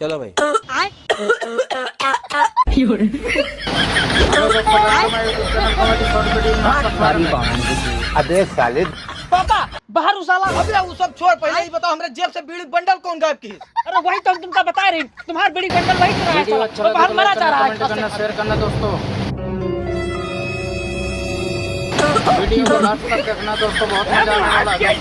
चलो भाई। अबे साले पापा बाहर उसाला। अबे वो सब छोड़, पहले ही बताओ हमारे जेब से बीड़ी बंडल कौन गायब की? अरे वही तो हम तुमको बता रही, तुम्हारा बीड़ी बंडल वही चुराया वीडियो था। अच्छा वो लगे बाहर तो मरा लाइक जा करना, रहा कमेंट करना, है। शेयर करना दोस्तों। वीडियो को लास्ट तक देखना दोस्तों, बहुत मजा आने वाला है।